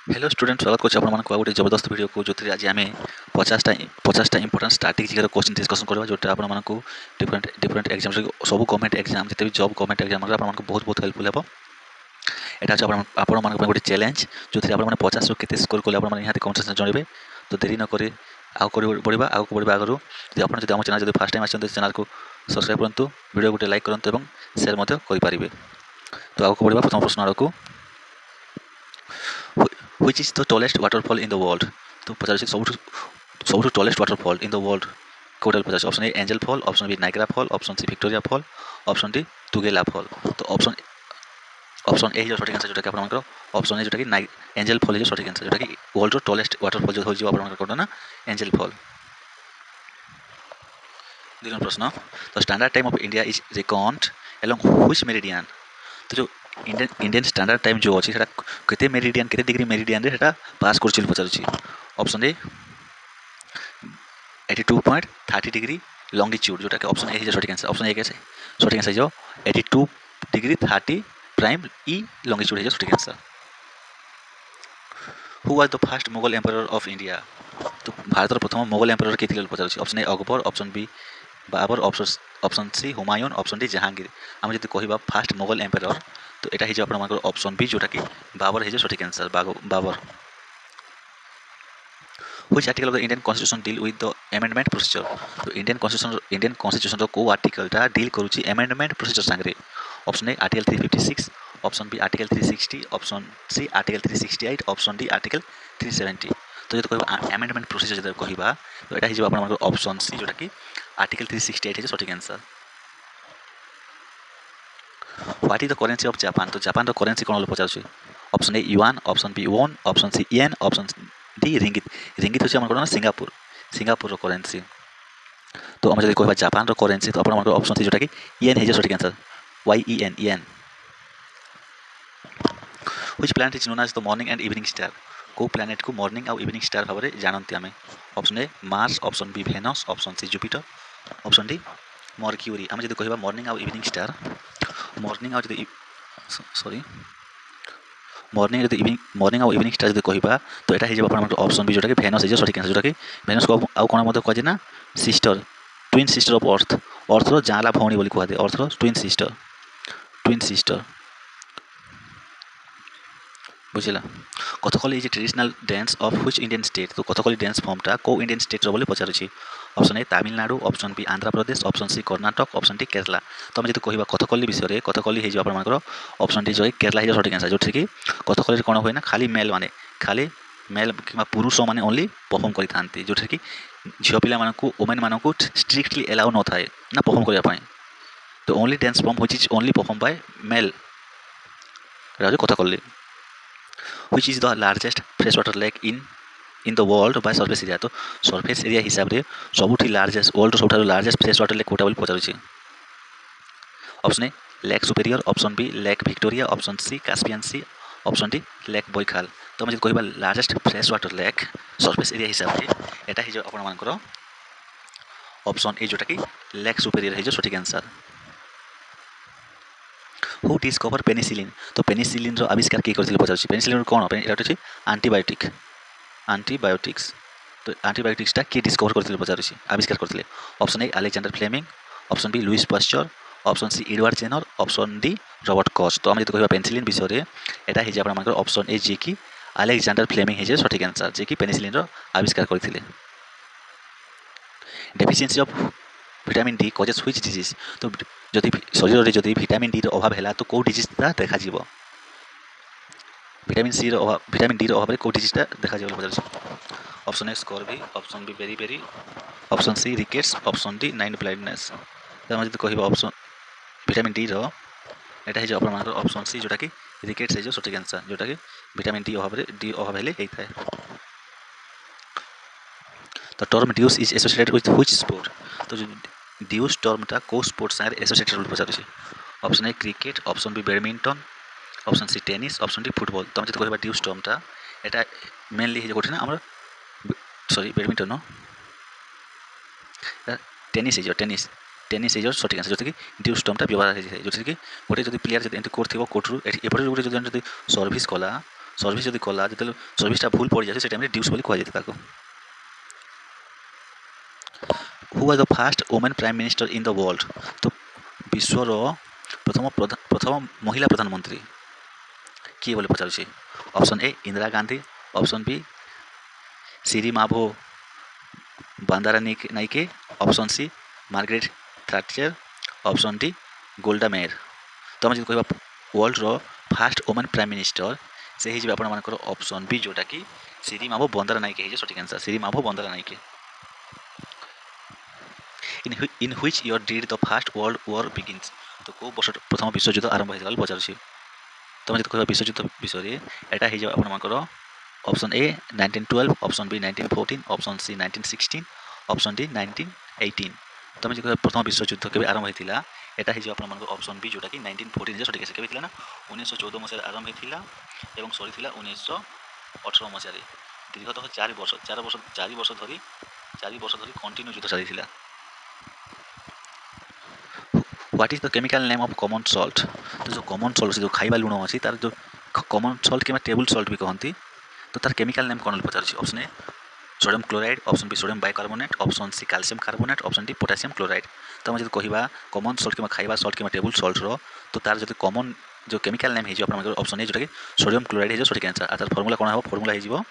Hello student स्वागत करछि आपण मानको गोटे जबरदस्त वीडियो को जोथि आज आमे 50टा इंपोर्टेंट स्ट्रैटेजिक क्वेश्चन डिस्कशन करबा जोटा आपण मानको डिफरेंट एग्जाम सब गवर्नमेंट एग्जाम जते भी जॉब गवर्नमेंट एग्जाम आपण मानको बहुत हेल्पफुल हेबो। एटा छ आपण मानको गोटे चैलेंज जोथि आपण माने 50 रु केते स्कोर कोले आपण माने यहां कमेंट जणिबे। तो देरी न करे आउ बढ़िबा आगु जदि आपण जदि हम चैनल जदि फर्स्ट टाइम आछन चैनल को सब्सक्राइब करंतु वीडियो गोटे लाइक करंतु एवं शेयर मते करि परिबे। तो आगु बढ़िबा प्रथम प्रश्न आड़कू which is the tallest waterfall in the world। तो पचास सबुठ tallest waterfall in the world कोडल पचास option A angel fall, option B Niagara fall, option C Victoria fall, option D Tugela fall. तो ऑप्शन ए जो सठिक answer जोटा कि आपन ऑप्शन ए जोटा कि एंजल फॉल जो सठिक आंसर जोटा कि वर्ल्ड रो टॉलेस्ट वाटरफॉल जो हो जो आपन कोड ना एंजल फॉल। दूसरा प्रश्न the standard time of India is reckoned along which meridian. तो जो इंडियन स्टैंडर्ड टाइम जो अच्छी केते मेरिडियन केते डिग्री मेरिडियन रे सेटा पास करछि पचारुछि। ऑप्शन ए 82.30 डिग्री लॉन्गिट्यूड जोटा कि ऑप्शन ए इज सठिक आंसर। ऑप्शन ए के सठिक आंसर जो 82 degree 30 prime E longitude is सठिक answer. Who was the first Mughal emperor of India. तो भारत प्रथम मुगल एम्परर के थिले पचारुछि। Option A Akbar, option B Babur, option C Humayun, option D Jahangir. आम जब कहवा फास्ट मुगल एम्परर तो यहाँ हो ऑप्शन बी जोटा कि बाबर है सठिक answer Babar. Which article of the Indian Constitution deal with the amendment procedure। तो इंडियन कॉन्स्टिट्यूशन रो को आर्टिकल टा डील करूची अमेंडमेंट प्रोसीजर संगे। Option A article 356, option B article 360, option C article 368, option D article 370। तो जब कहबा अमेंडमेंट प्रोसीजर जब कहबा तो एटा हिजो आपन ऑप्शन सी जोटा कि आर्टिकल 368 है सठिक answer. What is the currency of Japan. तो जापान रो करेंसी कोन पचारछि। Option A yuan, option B won, option C yen, option D ringgit. Ringgit होछि हमर कोन सिंगापुर रो करेंसी। तो हम जदि कहबा जापान रो करेंसी तो अपन ऑप्शन सी जोटा कि येन है सठिक answer YEN yen. Which planet is known as the morning and evening star. को प्लैनेट को मॉर्निंग आउ इवनिंग स्टार भाबरे जानंती आमे। Option A Mars, option B Venus, option C Jupiter, option D Mercury. हम जदि कहबा मॉर्निंग आउ इवनिंग स्टार मॉर्निंग आउ जदि सॉरी मॉर्निंग आउ इवनिंग स्टार जदि कहबा तो एटा हे जे अपन ऑप्शन बी जोटा कि वेनस हे सठिक आंसर जोटा कि वेनस को आउ कोन मते कहजे ना sister twin sister of earth रो जाला भौणी बोली कहदे अर्थ रो twin sister बुझिला। Kathakali is traditional dance of which Indian state. तो कथकली डांस फॉर्मटा को इंडियन स्टेट रो बोली पचारुछि। ऑप्शन ए Tamil Nadu, option B Andhra Pradesh, option C Karnataka, option D Kerala. तो हम जदि कहबा कथकली विषय रे कथकली हे जे आपन मानकर ऑप्शन डी जो केरला हे सठिक आंसर जोथि कि कथकली रे कोन होय ना खाली मेल किमा पुरुष माने ओनली परफॉर्म करि थांती जोथि कि झियो पिला मानकु वुमेन मानकु स्ट्रिक्टली अलाउ न थाए ना परफॉर्म करिया पई। तो only dance form which is only perform by male राजो Kathakali. Which is the largest freshwater lake in the world by surface area। तो surface area हिसाब रे सबुठी लार्जेस्ट वर्ल्ड सबुठारो लार्जेस्ट फ्रेशवाटर लेक कोटा बोली पचारुछि। Option A lake Superior, option B lake Victoria, option C Caspian sea, option D lake Baikal. तो हम जदि कहबा largest freshwater lake surface area हिसाब रे एटा हिजो आपण मानकर ऑप्शन ए जोटा कि लेक सुपेरियर हिजो सठिक आंसर। Who discover penicillin. तो पेनिसिलिन रो आविष्कार के करथिले पचारछि। पेनिसिलिन कोन एटा होछि एंटीबायोटिक्स। तो एंटीबायोटिक्स ता के डिस्कवर करथिले पचारछि आविष्कार करथिले। Option A Alexander Fleming, option B Louis Pasteur, option C Edward Jenner, option D Robert Koch. तो हम जदि कहबा पेनिसिलिन विषय रे एटा हिजे आपण मानकर ऑप्शन ए जे कि अलेक्जेंडर फ्लेमिंग हिजे सठिक आंसर जे कि पेनिसिलिन रो आविष्कार करथिले। Deficiency of vitamin D causes which disease. तो जदि शरीर रे जदि विटामिन डी रो अभाव हैला तो को डिजीज ता देखा जीवो। विटामिन डी रो अभाव रे को डिजीज ता देखा जीवो बदल। Option A scurvy, option B beriberi, option C rickets, option D night blindness. तो हम जदि कहबा ऑप्शन विटामिन डी रो एटा हे जे अपन मानकर ऑप्शन सी जोटा कि रिकेट्स हे जो सठिक आंसर जोटा कि विटामिन डी अभाव हेले हेइ थाए। तो term deuce is associated with which sport. तो ड्यूस टर्मटा को स्पोर्ट संगे एसोसिएटेड बोली पचारुछि। Option A cricket, option B badminton, option C tennis, option D football. तो हम जदि कहबा ड्यूस टर्मटा एटा मेनली हे जे गोटे ना हमर सॉरी बैडमिंटन नो टेनिस हे जो टेनिस हे जो सठिक आंसर जोथि कि ड्यूस टर्मटा व्यवहार हे जोथि कि गोटे जदि प्लेयर जदि एंटी कोर्ट थिबो कोर्ट रु एपटे गोटे जदि सर्विस कला सर्विस जदि कला जो सर्विसटा भूल पड़ जाए से टाइम ड्यूस बोली कहुए ताको who was the first women prime minister in the world तो विश्वर प्रथम महिला प्रधानमंत्री किए बोले पचारुछि option A Indira Gandhi option B Sirimavo Bandaranaike option C Margaret Thatcher option D Golda Meir तो आम जो कह वर्ल्ड रो फास्ट वुमेन प्राइम मिनिस्टर से हो आपण मानकर ऑप्शन बी जोटा कि सिरी माभो बंदारा नाइके है सठिक answer Sirimavo Bandaranaike in which year did the first world war begins तो को वर्ष प्रथम विश्वयुद्ध आरंभ होता पचारुछि तुम जो कह विश्वयुद्ध विषय यहाँ हो आपर option A 1912 option B 1914 option C 1916 option D 1918 तुम जो कह प्रथम विश्वयुद्ध के आरंभ होता यहाँ हो आप ऑप्शन बी जोटा कि 1914 सठिक है केना 1914 मसीह आरंभ होता और सरी 1918 मसीह दीर्घतः 4 वर्ष धरी कंटिन्यू युद्ध चली what is the chemical name of common salt तो जो कॉमन सॉल्ट जो खाइबा लुण अच्छी तार जो कॉमन सॉल्ट कि टेबल सॉल्ट भी कहती तो तार केमिकल नेम कौन पचार option A sodium chloride option B sodium bicarbonate option C calcium carbonate option D potassium chloride तो जो कह कॉमन सॉल्ट कि खाइबा सॉल्ट कि टेबल सॉल्ट रो तो तार जो कॉमन जो केमिकल नेम हो ऑप्शन ए जोटा कि सोडियम क्लोराइड हो सठिक आंसर तार फर्मुला कौन हो फर्मुला हो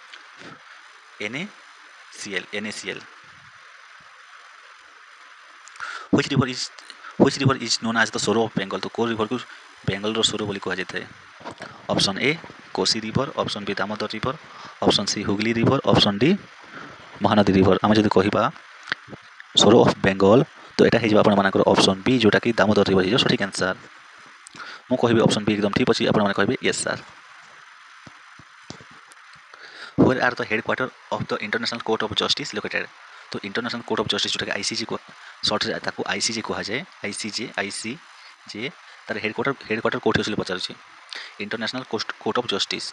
NaCl Which river is known as the Sorrow of Bengal तो को रिवर को बेंगल रो सोरो बोली कहा जाता है option A Kosi river option B Damodar river option C Hooghly river option D Mahanadi river आम जो कह सोरो ऑफ बेंगल तो यहाँ हो आप ऑप्शन बी जोटा कि दामोदर रिवर हो सठिक आंसर मुझे कहि ऑप्शन बी एकदम ठीक अच्छे आप कहे yes sir Where are the headquarters of the International Court of Justice located? तो इंटरनेशनल कोर्ट ऑफ जस्टिस जोटा कि आईसीजे को सर्ट ताको आईसीजे कहा जाए आईसीजे तार हेडक्वार्टर कोर्ट होइले पचारुछि international court of justice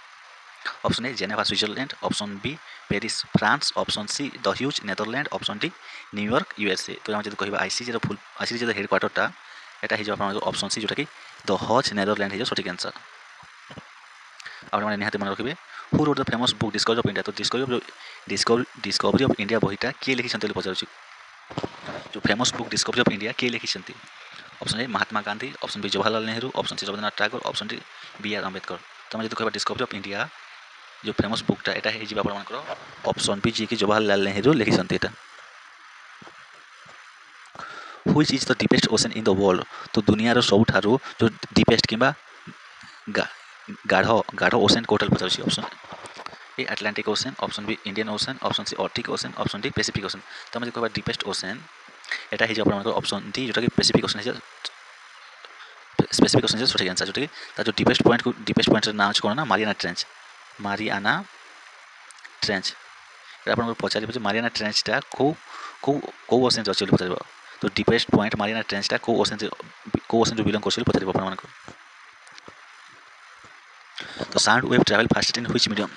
option A Geneva Switzerland option B Paris France option C the Hague Netherland option D New York USA तो हम जब कह आईसीजे फुल आईसीजे जो हेडक्वार्टरटा यहाँ हो ऑप्शन सी जोटा कि द हज नेदरलैंड हो सठिक आंसर आप निहाती मन रखिए who wrote the famous book discovery of India तो डिस्कवरी ऑफ इंडिया बहीटा किए लिखिं पचारुछि जो famous book discovery of India किए लिखिं option A Mahatma Gandhi option B Jawaharlal Nehru option C Rabindranath Tagore option D BR Ambedkar तो हम जो कह डिस्कवरी ऑफ इंडिया जो फेमस बुकटा यहाँ हो ऑप्शन बी जी कि जवाहरलाल नेहरू लिखिं which is the deepest ocean in the world तो दुनियार सबुठारु जो डीपेस्ट किंबा गाढ़ ओशन कोटल पचारुछि option A Atlantic ocean option B Indian ocean option C Arctic ocean option D Pacific ocean तो हम कह डीपेस्ट ओशन यहाँ हो ऑप्शन डी जोटा कि पैसिफिक ओशन स्पेसिफिक ओशन सठिक आंसर जोटा कि जो डीपेस्ट पॉइंट ना कौन ना मारियाना ट्रेंच आप पचारे मारियाना ट्रेंचटा कौ ओशन अच्छे पचार तो डीपेस्ट पॉइंट मारियाना ट्रेंचटा कौ ओशन बिलंग कर पचार तो sound wave travel fast in which medium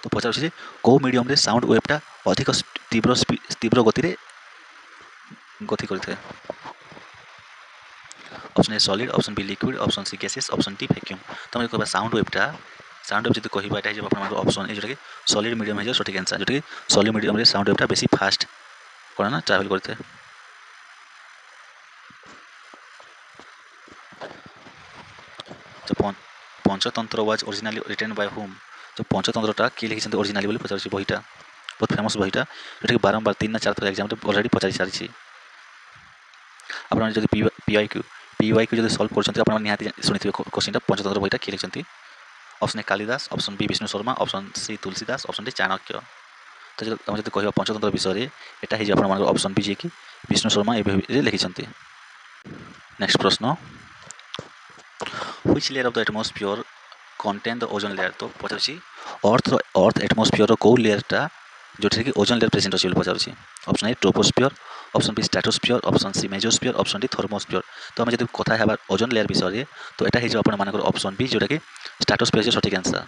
तो पचार कौ मीडियम रे साउंड वेवटा अधिक तीव्र गति करते option A solid option B liquid option C gases option D vacuum तो हम कह साउंड वेव जो कह ऑप्शन ए जोटा कि सॉलिड मीडियम है सठिक आंसर जोटा कि सॉलिड मीडियम रे साउंड वेवटा बेसी फास्ट कौन ना ट्रावेल करते हैं Panchatantra was originally written by whom तो पंचतंत्रटा किए लिखिं ओरिजिनली बोली पचार बहीटा बहुत फेमस बहीटा जोटा कि बारंबार 3 ना 4 थर एग्जाम ऑलरेडी पचारि सारी आप पीवाई क्यू जो सल्व कर निहाती शुणी क्वेश्चन पंचतंत्र बहीटा किए लिखिं option A Kalidas option B Vishnu Sharma option C Tulsidas option D Chanakya तो जो कह पंचतंत्र विषय यहाँ हो ऑप्शन बी जी कि विष्णु शर्मा ये लिखिं नेक्स्ट प्रश्न which layer of the atmosphere contain the ozone layer तो पचार अर्थ एटमॉस्फेयर कौ लेयरटा जो कि ओजोन लेयर प्रेजेंट अच्छे पचार option A troposphere option B stratosphere option C mesosphere option D thermosphere तो हम जब कथा है ओजोन लेयर विषय तो यहाँ हो ऑप्शन बी जोटा कि स्ट्रेटोस्फियर सठिक आंसर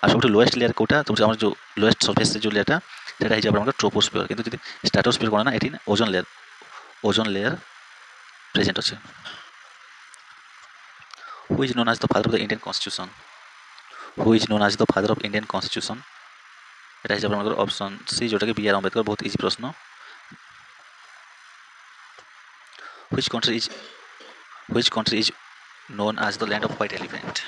और सब लोएस्ट लेयर कौटा तो जो लोएस्ट सरफेस जो लेयरटा से ट्रोपोस्फियर किंतु जो स्ट्रेटोस्फियर कौन ना ये ओजोन लेयर प्रेजेंट अच्छे Who is known as the father of the Indian Constitution? Who is known as the father of Indian constitution এটা হিসাবে আমাদের অপশন সি যেটাকি বি আর আম্বেদকর বহুত ইজি প্রশ্ন which country is known as the land of white elephant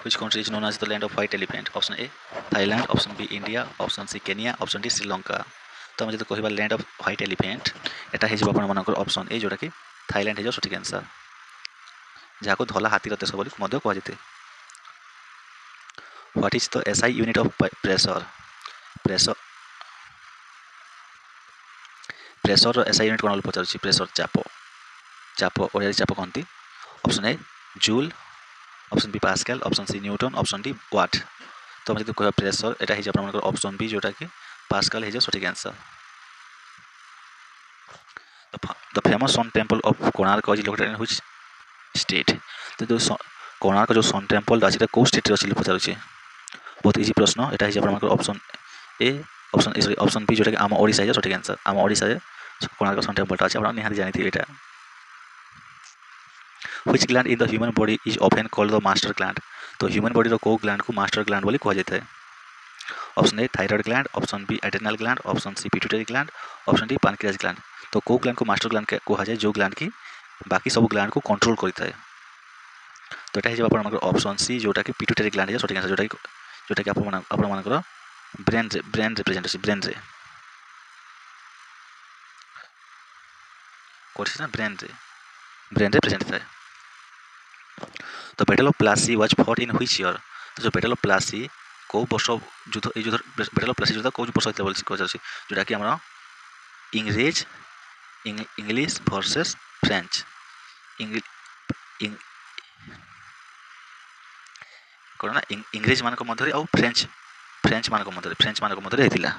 which country is known as the land of white elephant option a Thailand option b India option c Kenya option d Sri Lanka তো আমি যদি কহিবা land of white elephant এটা হিসাবে ଆପଣମାନଙ୍କର option A ଯେଉଁଟାକି Thailand ହେଇଯିବ ସଠିକ୍ answer ଯାହାକୁ ଧଳା ହାତୀର ଦେଶ ବୋଲି ମଧ୍ୟ କୁହାଯାଇଥାଏ What is the SI unit of pressure? Pressure SI unit କ'ଣ ବୋଲି ପଚାରୁଛି ପ୍ରେସର ଚାପ ଓଡ଼ିଆରେ ଚାପ କହନ୍ତି option A joule option B pascal option C newton option D watt ତ ଆମେ ଯଦି କହିବା ପ୍ରେସର ଏଇଟା ହେଇଯିବ ଆପଣଙ୍କର ଅପସନ୍ ବି ଯେଉଁଟାକି ପାସ୍କାଲ ହେଇଯିବ ସଠିକ୍ answer The famous sun temple of Konark is located in which state? ତ ଯେଉଁ କୋଣାର୍କ ଯେଉଁ ସନ୍ ଟେମ୍ପଲଟା ଅଛି ସେଇଟା କେଉଁ ଷ୍ଟେଟ୍ରେ ଅଛି ବୋଲି ପଚାରୁଛି ବହୁତ ଇଜି ପ୍ରଶ୍ନ ଏଇଟା ହେଇଛି ଆପଣଙ୍କର ଅପସନ୍ ଏ ଅପସନ୍ ବି ଯେଉଁଟାକି ଆମ ଓଡ଼ିଶା ହେଇଯିବ ସଠିକ୍ ଆନ୍ସର୍ ଆମ ଓଡ଼ିଶାରେ କୋଣାର୍କ ସନ୍ ଟେମ୍ପଲଟା ଅଛି ଆପଣ ନିହାତି ଜାଣିଥିବେ ଏଇଟା Which gland in the human body is often called the master gland? तो human body रो को gland को master gland बोली कहा जाता है option A thyroid gland option B adrenal gland option C pituitary gland option D pancreas gland तो को gland को मास्टर ग्लैंड कहा जाए जो ग्लैंड की बाकी सब ग्लैंड को कंट्रोल करता है तो এটা হিসাবে আপনার অপশন সি যেটা কি পিটুটারি গ্ল্যান্ড আছে সঠিক আনসার যেটা কি আপনার ব্রেন রিপ্রেজেন্ট আছে করছি না ব্রেন রিপ্রেজেন্ট থাকে तो battle of Plassey was fought in which year तो जो बैटल ऑफ प्लासी को वर्ष युद्ध এই যুদ্ধ बैटल ऑफ प्लासी যুদ্ধ কোন বর্ষ হইছিল বলছি কোচ আছে যেটা কি আমরা इंग्लिश वर्सेस फ्रेंच कोन ना इंग्लिश मानक मध्य और फ्रेंच मानक मध्य हेतिला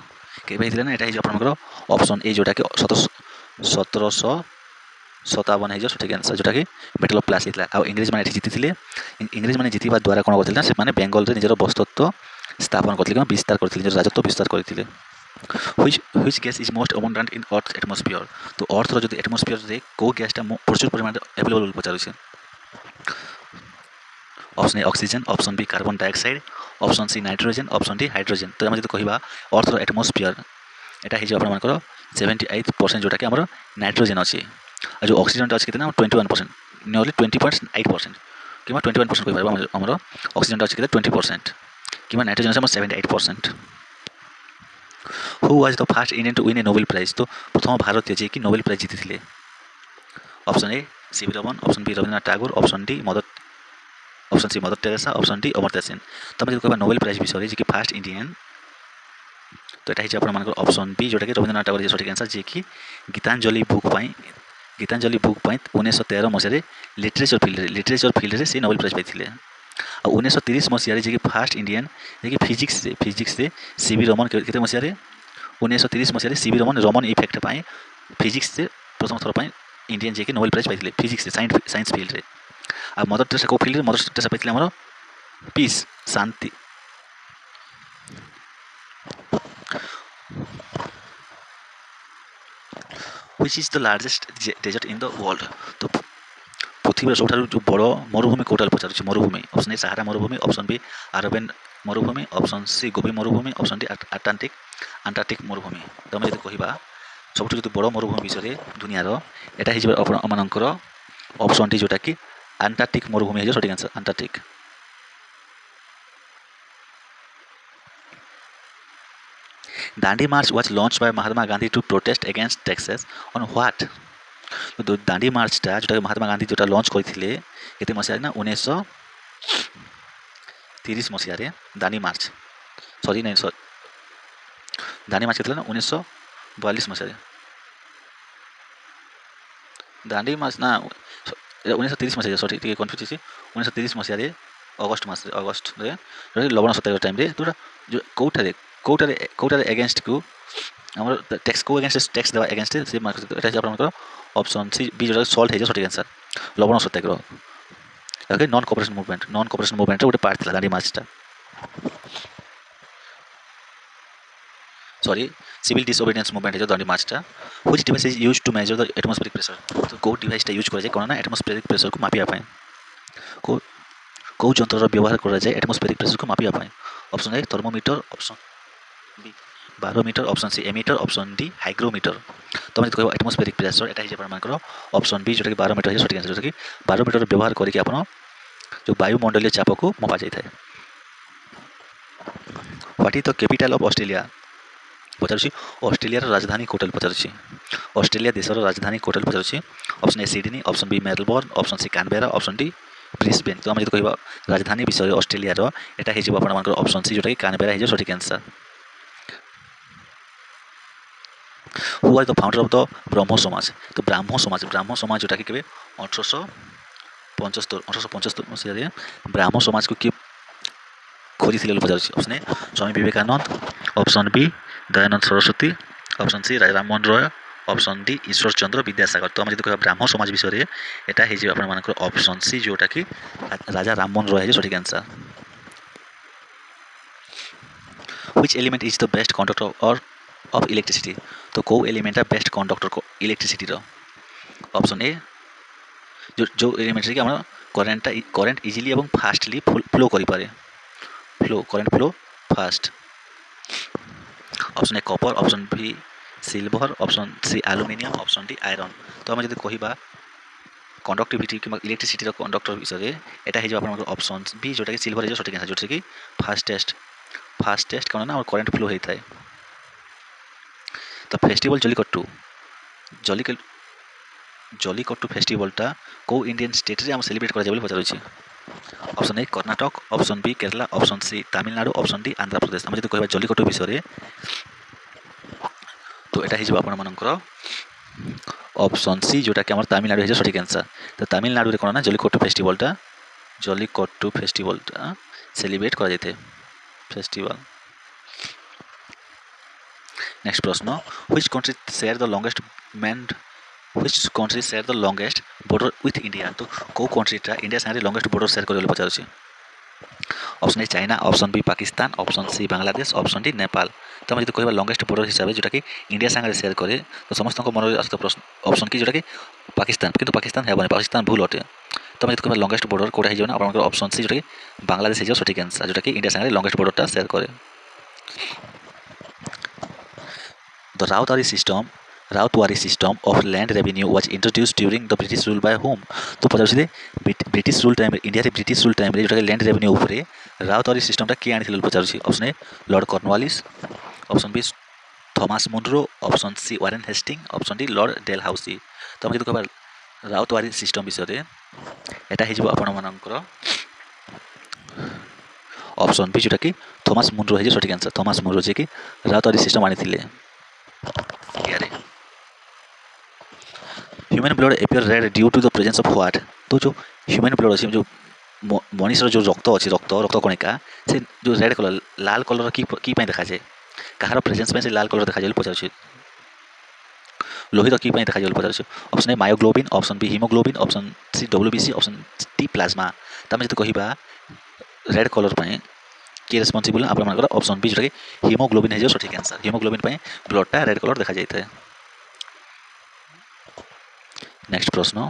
केबे हेतिला ना एटा हे आपनकर ऑप्शन ए जोटा कि 1757 है सठिक आंसर जोटा कि बैटल ऑफ प्लासी था आ इंग्लिश माने जीति इंग्लिश माने जीतिबा द्वारा कोन करथिले से माने बेंगल रे निजर बस्तत्व स्थापन करथिले विस्तार करथिले निजर राजत्व विस्तार करथिले which gas is most abundant in earth atmosphere तो अर्थ रो जो एटमॉस्फेयर रे को गैसटा प्रचुर परिमाण अवेलेबल पचारुछि option A oxygen option B carbon dioxide option C nitrogen option D hydrogen तो हम जब कहिबा अर्थ रो एटमॉस्फेयर एटा हे जे आपन मानकर 78% जोटा कि हमर नाइट्रोजन अछि आ जो ऑक्सीजन टा अछि कितना 21% नियरली 20.8% किमा 21% कहि परबा हमर ऑक्सीजन टा अछि कितना 20% किमा नाइट्रोजन अछि 78% Who was the first Indian to win a Nobel Prize? तो प्रथम भारतीय जे कि नोबेल प्राइज जीतिथिले option A CV Raman option B Rabindranath Tagore option C mother Teresa option D Amartya Sen तो हम कहबा नोबेल प्राइज विषय जे कि फर्स्ट इंडियन तो एटा हिच आपन मानकर ऑप्शन बी जोटा कि रवींद्रनाथ टैगोर जे सठिक आंसर जे कि गीतांजलि बुक पई 1913 मसिया रे लिटरेचर फील्ड रे से नोबेल प्राइज पाइथिले आ 1930 मसिया रे जे कि फर्स्ट इंडियन जे कि फिजिक्स से सीवी रमन केते मसिया रे 1930 मसिया रे सीवी रमन इफेक्ट पाई फिजिक्स से प्रथम थर पाई इंडियन जे कि नोबेल प्राइज पाइथिले फिजिक्स से साइंस फील्ड रे आ मदर टेरेसा को फील्ड रे मदर टेरेसा पाइथिले हमर पीस शांति which is the largest desert in the world तो पृथ्वी सबठारु जो बड़ मरुभूमि कोटाल पचारुछि मरुभूमि ऑप्शन ए सहारा मरुभूमि ऑप्शन बी अरबियन मरुभूमि ऑप्शन सी गोबी मरुभूमि ऑप्शन डी अंटार्कटिक मरुभूमि तो हम यदि कहिबा सबठु जो बड़ मरुभूमि विषय रे दुनिया रो एटा हिजबा आपनकर ऑप्शन डी जोटा कि अंटार्कटिक मरुभूमि है सठिक answer Antarctic Dandi March was launched by Mahatma Gandhi to protest against taxes on what? तो दांडी मार्च टा जोटा महात्मा गांधी जोटा लॉन्च करथिले केते मसिया ना 1930 मसिया रे दांडी मार्च दांडी मार्च केतला ना 1942 मसिया रे दांडी मार्च ना 1930 मसिया सॉरी टिके कंफ्यूज छी 1930 मसिया रे अगस्त रे लवण सत्याग्रह टाइम रे तोरा जो कोटारे अगेंस्ट को हमर टैक्स को अगेंस्ट टैक्स देवा अगेंस्ट से मार्केट एटा जे आपन ऑप्शन सी बी जोटा सॉल्ट है जो सठिक आंसर लवण सत्याग्रह ओके नॉन कोऑपरेशन मूवमेंट गोटे पार्ट था दांडी मार्च टा सॉरी सिविल डिसोबीडियंस मूवमेंट है जो दांडी मार्च टा which device is used to measure the atmospheric pressure तो को डिवाइस टा यूज करे जे कोन ना एटमॉस्फेरिक प्रेशर को मापिया पाए को କେଉଁ ଯନ୍ତ୍ରର ବ୍ୟବହାର କରାଯାଏ ଆଟମୋସ୍ଫେରିକ୍ ପ୍ରେସରକୁ ମାପିବା ପାଇଁ? Option A thermometer, option B barometer, option C ammeter, option D hygrometer. ତୁମେ ଯଦି କହିବ ଆଟମୋସ୍ଫେରିକ୍ ପ୍ରେସର, ଏଟା ହେଇଛି ଆପଣଙ୍କର ଅପସନ୍ ବି, ଯେଉଁଟାକି ବାରୋମିଟର ହେଇଛି ସଠିକ୍ ଆନ୍ସର। ଯେଉଁଟାକି ବାରୋମିଟର ବ୍ୟବହାର କରିକି ଆପଣ ଯେଉଁ ବାୟୁମଣ୍ଡଳୀୟ ଚାପକୁ ମପା ଯାଇଥାଏ। What is the capital of Australia? ପଚାରୁଛି ଅଷ୍ଟ୍ରେଲିଆର ରାଜଧାନୀ କୋଉଟାକୁ ପଚାରୁଛି? ଅଷ୍ଟ୍ରେଲିଆ ଦେଶର ରାଜଧାନୀ କୋଉଟାକୁ ପଚାରୁଛି? ଅପସନ୍ ଏ Sydney, option B Melbourne, option C Canberra, option D Brisbane. ତ ଆମେ ଯଦି କହିବା ରାଜଧାନୀ ବିଷୟରେ ଅଷ୍ଟ୍ରେଲିଆର, ଏଟା ହେଇଯିବ ଆପଣଙ୍କର ଅପସନ୍ ସି, ଯେଉଁଟାକି କାନବେରା ହେଇଯିବ ସଠିକ୍ answer. Who R the founder of the ବ୍ରହ୍ମ ସମାଜ? ତ ବ୍ରାହ୍ମ ସମାଜ ଯେଉଁଟାକି କେବେ 1875 ମସିହାରେ ବ୍ରାହ୍ମ ସମାଜକୁ କିଏ ଖୋଜିଥିଲେ ବୋଲି ପଚାରୁଛି? Option A Swami Vivekananda, option B Dayananda Saraswati, option C Raja Rammohan Roy, option D Ishwar Chandra Vidyasagar. ତ ଆମେ ଯଦି କହିବା ବ୍ରାହ୍ମ ସମାଜ ବିଷୟରେ, ଏଟା ହେଇଯିବ ଆପଣମାନଙ୍କର ଅପସନ୍ ସି, ଯେଉଁଟାକି ରାଜା ରାମମୋହନ ରୟ ହେଇଯିବ ସଠିକ୍ answer. Which element is the best conductor of electricity? तो କୋଉ ଏଲିମେଣ୍ଟଟା ବେଷ୍ଟ କଣ୍ଡକ୍ଟର ଇଲେକ୍ଟ୍ରିସିଟିର? ଅପସନ୍ ଏ जो एलिमेंट कि करेन्ट इजिली और फास्टली फ्लो करें current flow fast. Option A copper, option B silver, option C aluminium, option D iron. तो आम जब कह कंडक्टिविटी कि इलेक्ट्रिसिटी कंडक्टर विषय यहाँ हो ऑप्शन बी, जोटा कि सिल्वर है सठिक आंसर, जोटा कि फास्टेस्ट कौन ना करेन्ट फ्लो होता है। तो फेस्टिवल जल्लीकट्टू फेस्टिवलटा कौ इंडियन स्टेट रे हम सेलिब्रेट करा जाय पचार। ऑप्शन ए Karnataka, option B Kerala, option C Tamil Nadu, option D Andhra Pradesh. आम जब कह जल्लीकट्टू विषय तो यहाँ होकर ऑप्शन सी, जोटा कि तमिलनाडु है सठिक आंसर। तो तमिलनाडु कौन ना जल्लीकट्टू फेस्टिवलटा सेलिब्रेट करा जाए फेस्टिवल। नेक्स्ट प्रश्न, which country share the longest border with India? तो कौ कंट्रीटा इंडिया साथ लॉन्गेस्ट बॉर्डर शेयर कर पचार। Option A China, option B Pakistan, option C Bangladesh, option D Nepal. तो हम जो कह लॉन्गेस्ट बॉर्डर हिसाब से जोटा कि इंडिया सागर शेयर करे तो समस्त मन में आसता प्रश्न ऑप्शन की जोटा कि पाकिस्तान, किंतु पाकिस्तान है पाकिस्तान भूल अटे। तो हम जो कह लॉन्गेस्ट बॉर्डर कौटा हो ऑप्शन सी, जोटा कि बांग्लादेश है सठिक आंसर, जोटा कि इंडिया सागर लॉन्गेस्ट बॉर्डरटा शेयर करे। The Rautwari system of land revenue was introduced during the British rule by whom? तो पचार ब्रिटिश रूल टाइम इंडिया रे ब्रिटिश रूल टाइम जोटा लैंड रेवेन्यू उपरे राउतवारी सिस्टमटा किए आनी पचार। Option A Lord Cornwallis, option B Thomas Munro, option C Warren Hasting, option D Lord Dalhousie. तो हम जो कह राउतवारी सिस्टम विषय यहाँ हो ऑप्शन बी, जोटा कि थॉमस मुनरो है सठिक आंसर। थॉमस मुनरो जी कि राउतवारी सिस्टम आनी human blood appear red due to the presence of what? तो जो ह्यूमन ब्लड अच्छे जो मनीषर जो रक्त अच्छे रक्त कणिका से जो रेड कलर लाल कलर की देखा जाए, कहार प्रेजेंस में से लाल कलर देखा जाए पचार। लोहित की देखा जाए पचार। Option A myoglobin, option B haemoglobin, option C WBC, option D plasma. तो आम जो कह रेड कलर किए रेस्पॉन्सिबल आप ऑप्शन बी, जोटा कि हिमोग्लोबिन है सठिक आंसर। हिमोग्लोबिन ब्लडटा रेड कलर देखा जाए। नेक्स्ट प्रश्न,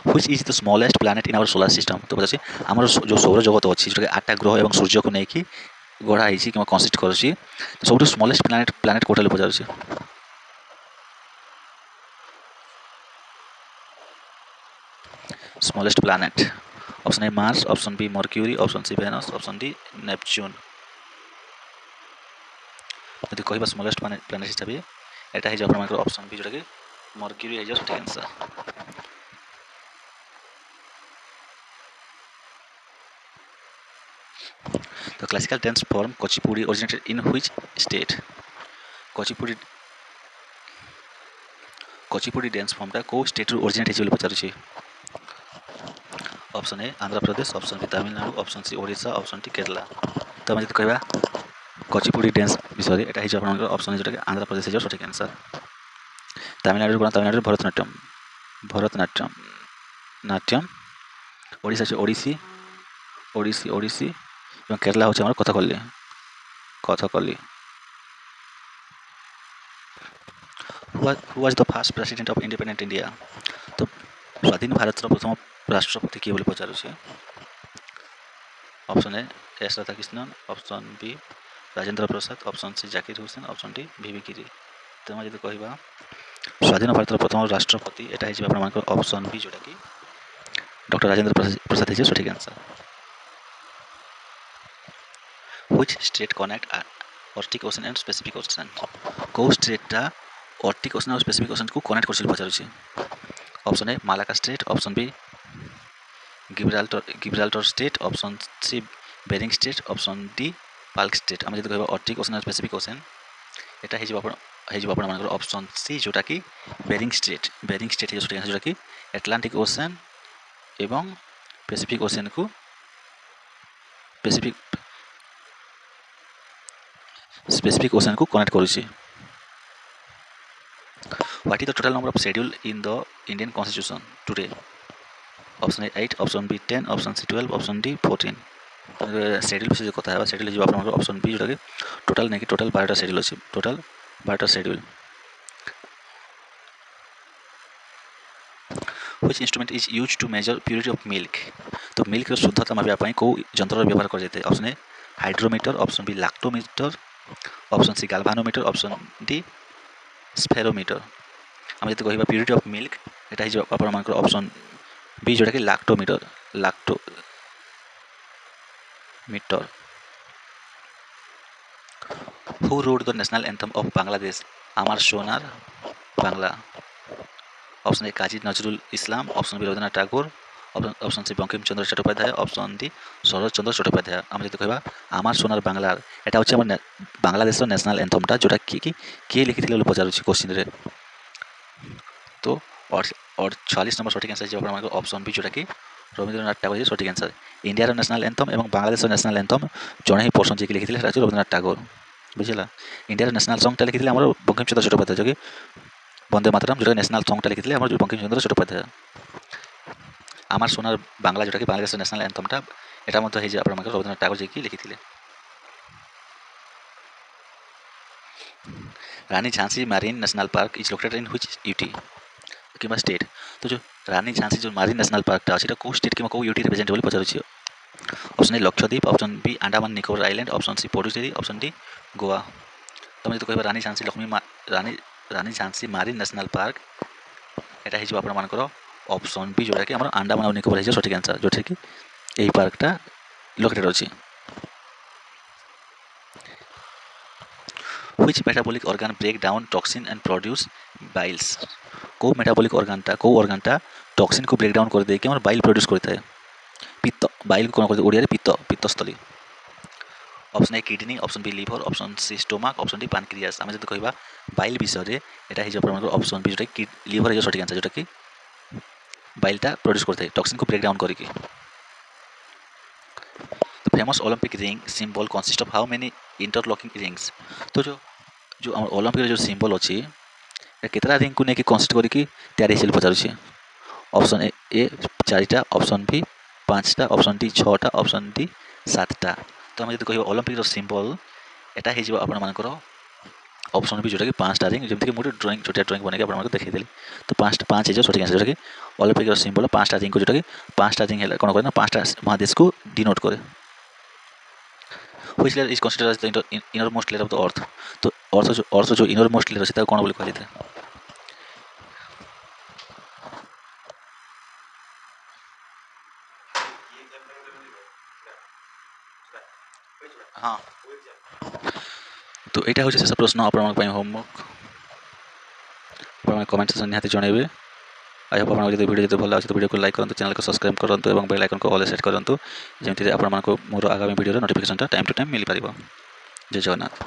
which is the smallest planet in our solar system? तो पचार आम जो सौर जगत अच्छी जोटा कि 8टा ग्रह और सूर्य को लेकिन गढ़ाई कि कनसीस्ट कर सब स्मॉलेस्ट प्लैनेट कौटा पचार। Smallest planet option A Mars, option B Mercury, option C Venus, option D Neptune. यदि कह स्मॉलेस्ट प्लैनेट हिसाब से यहाँ हो ऑप्शन बी, जोटा कि मर्क्यूरी है सठिक answer. The classical dance form Kuchipudi originated in which state? Kuchipudi dance form टा को स्टेट ओरिजिनेट है पचार। Option A Andhra Pradesh, option B Tamil Nadu, option C Odisha, option D Kerala. तो हम जो कह कुचिपुड़ी डांस विषय यहाँ हो ऑप्शन जोटा कि आंध्र प्रदेश है सठिक आंसर। तमिलनाडु कौन तमिलनाडु भरतनाट्यम ओडिशा से ओडिसी केरला हूँ Kathakali. Who was the first president of independent India? तो स्वाधीन भारत प्रथम राष्ट्रपति किए पचार। Option A S Radhakrishnan, option B Rajendra Prasad, option C Zakir Hussain, option D V V Giri. तो आम जो कह स्वाधीन भारत प्रथम राष्ट्रपति एटा है आप ऑप्शन बी जोटा कि डॉक्टर राजेंद्र प्रसाद है सठिक answer. Which state connect Arctic ocean and specific ocean को स्टेटा आर्टिक ओशन और स्पेसिफिक ओशन को कनेक्ट कर पचार। Option A Malacca state, option B Gibraltar state, option C Bering state, option D Palk state. आम जो कह आर्टिक ओशन और स्पेसिफिक ओशन यहाँ ऑप्शन सी जोटा कि बेरिंग स्टेट है सठिक आंसर जोटा कि एटलांटिक ओशन एवं पैसिफिक ओशन को स्पेसिफिक ओशन को connect करुच्ची। What is the total number of schedule in the Indian constitution today? Option A 8, option B 10, option C 12, option D 14। Schedule विषय कथा है शेड्यूल आप ऑप्शन बी जोटा कि total नहीं कि टोटल 12टा शेड्यूल अच्छी टोटल 12टा schedule. Which instrument is use to measure purity of milk? तो मिल्क शुद्धता मापिया को यंत्र व्यवहार कर option A hydrometer, option B lactometer, option C galvanometer, option D spherometer. आम जो कह प्योरिटी ऑफ मिल्क यहाँ आप ऑप्शन बी जोटा कि lactometer. Who wrote the national anthem of Bangladesh? Amar Sonar Bangla. Option A Kazi Nazrul Islam, option B Rabindranath Tagore, option C Bankim Chandra Chattopadhyay, option D Sarat Chandra Chattopadhyay. आम जो कह आमार सोनार बांगलार एटा होच्छे बांग्लादेश नेशनल एंथमटा जोटा किए लिखी पचार क्वेश्चन रे। तो और 46 नंबर सठिक आंसर ऑप्शन बी जोटा कि रवीन्द्रनाथ टागोर सठिक आंसर। इंडिया नेशनल एंथम और बांग्लादेश नेशनल एंथम जड़े ही पर्सन जी लिखी रवीन्द्रनाथ टागोर बुझला। इंडिया नेशनल सॉन्गटा लिखी बंकिम चंद्र चट्टोपाध्याय जो कि वंदे मातरम जोटा नेशनल सॉन्गटा लिखी बंकिम चंद्र चट्टोपाध्याय। आमार सोनार बांगला जोटा कि बांग्लादेश नेशनल एंथमटा एटा रवीन्द्रनाथ टागोर जी लिखी। Rani Jhansi marine national park is located in which UT कि स्टेट? तो जो रानी झांसी जो मारीन नेशनल पार्कटा अच्छी कौ स्टेट कि कौ यूटी रिप्रेजेंट बोली पचार। Option A Lakshadweep, option B Andaman Nicobar island, option C Puducherry, option D Goa. तुम जो कह रानी झांसी रानी झांसी मारीन नेशनल पार्क यहाँ आपर ऑप्शन बी जोटा कि अंडमान और निकोबर है सठिक आंसर जो कि यही पार्कटा लोकेटेड अच्छी। Which metabolic organ break down toxin and produce biles? को मेटाबॉलिक ऑर्गनटा टॉक्सिन को ब्रेक डाउन कर देके बाइल प्रोड्यूस करता है। पित्त बाइल को कौन ओडिया पित्तस्थली। Option A kidney, option B liver, option C stomach, option D pancreas. आम जो कह बाइल विषय यहाँ ऑप्शन बी जोटा कि लिवर है सठिक आंसर जोटा कि बाइलटा प्रोड्यूस करता है टॉक्सिन को ब्रेक डाउन करके। Famous Olympic ring symbol consist of how many interlocking rings? तो जो ओलंपिक जो सिंबल अच्छी केतटा रिंग को लेकिन कंसिस्ट करके तैयारी पचार। ऑप्शन ए 4टा, ऑप्शन बी 5टा, ऑप्शन डी 6टा, ऑप्शन डी 7टा। तो आम जो कह ओलंपिक सिंबल यहाँ आपर ऑप्शन बी जोटा कि 5टा रिंग जमीक मुझे ड्रॉइंग छोटिया ड्रॉइंग बनके आपको देखी तो 5 है सठिक आंसर जोटा कि ओलंपिक सिंबल 5टा रिंग को जोटा कि 5टा रिंग है कौन करे 5टा महादेश को डिनोट करे। Which layer is considered as the inner most layer of the earth? तो अर्थ जो इनर मोस्ट लेयर अच्छे कौन बोली कह हाँ तो यहाँ हूँ शेष प्रश्न आप होमवर्क कमेंट सेक्शन निहाती जनइबे। आई होप आपको वीडियो जो भल लगे वीडियो को लाइक करूँ, चैनल को सब्सक्राइब करूँ और बेल आइकन को ऑल सेट करूँ जमी आपको मोर आगामी video notification time to time मिल पार। जय जगन्नाथ।